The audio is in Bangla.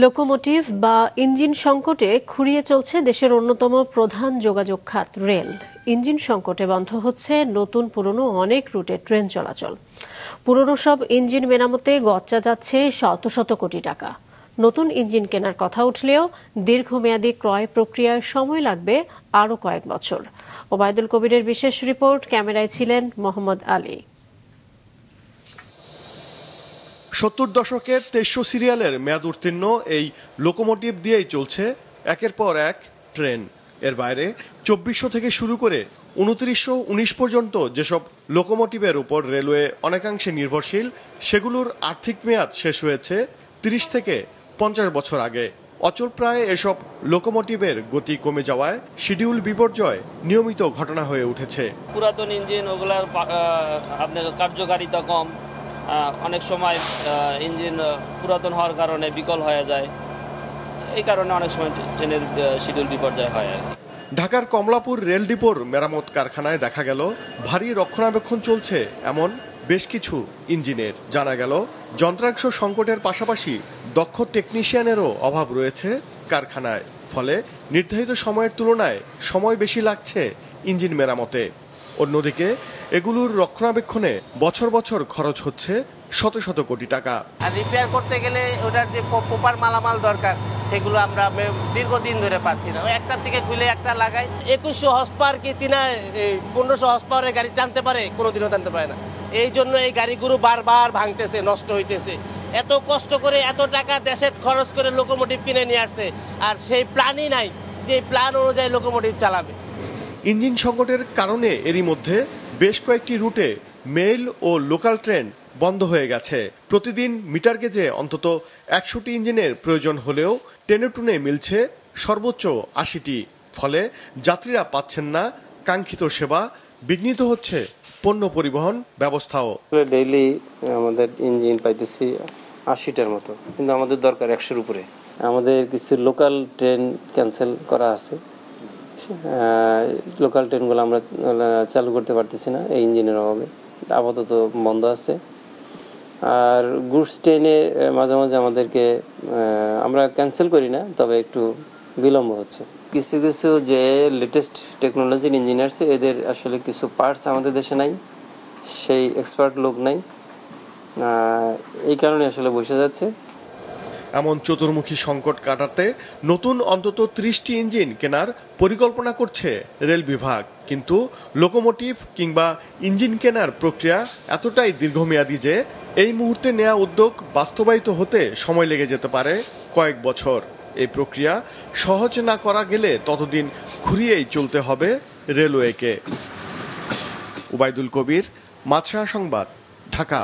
লোকোমোটিভ বা ইঞ্জিন সংকটে খুঁড়িয়ে চলছে দেশের অন্যতম প্রধান যোগাযোগ খাত রেল। ইঞ্জিন সংকটে বন্ধ হচ্ছে নতুন পুরনো অনেক রুটে ট্রেন চলাচল। পুরনো সব ইঞ্জিন মেরামতে গচ্চা যাচ্ছে শত শত কোটি টাকা। নতুন ইঞ্জিন কেনার কথা উঠলেও দীর্ঘমেয়াদী ক্রয় প্রক্রিয়ায় সময় লাগবে আরও কয়েক বছর। ওবায়দুল কবিরের বিশেষ রিপোর্ট, ক্যামেরায় ছিলেন মোহাম্মদ আলী। 70 দশকের 2300 সিরিয়ালের মেয়াদ উত্তীর্ণ এই লোকোমোটিভ দিয়েই চলছে একের পর এক ট্রেন। এর বাইরে 2400 থেকে শুরু করে 2919 পর্যন্ত যেসব লোকোমোটিভের উপর রেলওয়ে অনেকাংশে নির্ভরশীল, সেগুলোর আর্থিক মেয়াদ শেষ হয়েছে 30 থেকে 50 বছর আগে। অচলপ্রায় এসব লোকোমোটিভের গতি কমে যাওয়ায় শিডিউল বিপর্যয় নিয়মিত ঘটনা হয়ে উঠেছে। পুরাতন ইঞ্জিন, ওগুলার আপনার কার্যকারিতা কম, অনেক সময় ইঞ্জিন পুরাতন হওয়ার কারণে বিকল হয়ে যায়। এই কারণে অনেক সময় ট্রেনের শিডিউল বিপর্যয় হয় আর কি। ঢাকার কমলাপুর রেল ডিপোর মেরামত কারখানায় দেখা গেল ভারী রক্ষণাবেক্ষণ চলছে এমন বেশ কিছু ইঞ্জিনের। জানা গেল যন্ত্রাংশ সংকটের পাশাপাশি দক্ষ টেকনিশিয়ানেরও অভাব রয়েছে কারখানায়। ফলে নির্ধারিত সময়ের তুলনায় সময় বেশি লাগছে ইঞ্জিন মেরামতে। অন্যদিকে এগুলোর রক্ষণাবেক্ষণে বছর বছর খরচ হচ্ছে শত শত কোটি টাকা। আর রিপেয়ার করতে গেলে ওটার যে প্রপার মালামাল দরকার, সেগুলো আমরা দীর্ঘদিন ধরে পাচ্ছি না। একটা থেকে খুলে একটা লাগাই। 2100 হর্স পাওয়ার কি 1500 হর্স পাওয়ারের গাড়ি টানতে পারে? কোনোদিনও টানতে পারে না। এই জন্য এই গাড়িগুলো বারবার ভাঙতেছে, নষ্ট হইতেছে। এত কষ্ট করে এত টাকা দেশে খরচ করে লোকোমোটিভ কিনে নিয়ে আসছে, আর সেই প্ল্যানই নাই যে প্ল্যান অনুযায়ী লোকোমোটিভ চালাবে। ইঞ্জিন সংকটের কারণে এরই মধ্যে বেশ কয়েকটি রুটে মেইল ও লোকাল ট্রেন বন্ধ হয়ে গেছে। প্রতিদিন মিটার গেজে অন্তত 100টি ইঞ্জিনের প্রয়োজন হলেও টেনে টুনে মিলছে সর্বোচ্চ 80টি। ফলে যাত্রীরা পাচ্ছেন না কাঙ্ক্ষিত সেবা, বিঘ্নিত হচ্ছে পণ্য পরিবহন ব্যবস্থাও। ডেইলি আমাদের ইঞ্জিন পাইতেছি 80টার মতো, কিন্তু আমাদের দরকার 100-এর উপরে। আমাদের কিছু লোকাল ট্রেন ক্যান্সেল করা আছে। লোকাল ট্রেনগুলো আমরা চালু করতে পারতেছি না এই ইঞ্জিনের অভাবে, আপাতত বন্ধ আছে। আর গুডস ট্রেনে মাঝে মাঝে আমাদেরকে আমরা ক্যান্সেল করি না, তবে একটু বিলম্ব হচ্ছে। কিছু কিছু যে লেটেস্ট টেকনোলজির ইঞ্জিন আসছে, এদের আসলে কিছু পার্টস আমাদের দেশে নাই, সেই এক্সপার্ট লোক নাই, এই কারণে আসলে বসে যাচ্ছে। এমন চতুর্মুখী সংকট কাটাতে নতুন অন্তত 30টি ইঞ্জিন কেনার পরিকল্পনা করছে রেল বিভাগ। কিন্তু লোকোমোটিভ কিংবা ইঞ্জিন কেনার প্রক্রিয়া এতটাই দীর্ঘমেয়াদী যে এই মুহূর্তে নেওয়া উদ্যোগ বাস্তবায়িত হতে সময় লেগে যেতে পারে কয়েক বছর। এই প্রক্রিয়া সহজ না করা গেলে ততদিন ঘুরিয়েই চলতে হবে রেলওয়েকে। ওবায়দুল কবির, মাছরাঙা সংবাদ, ঢাকা।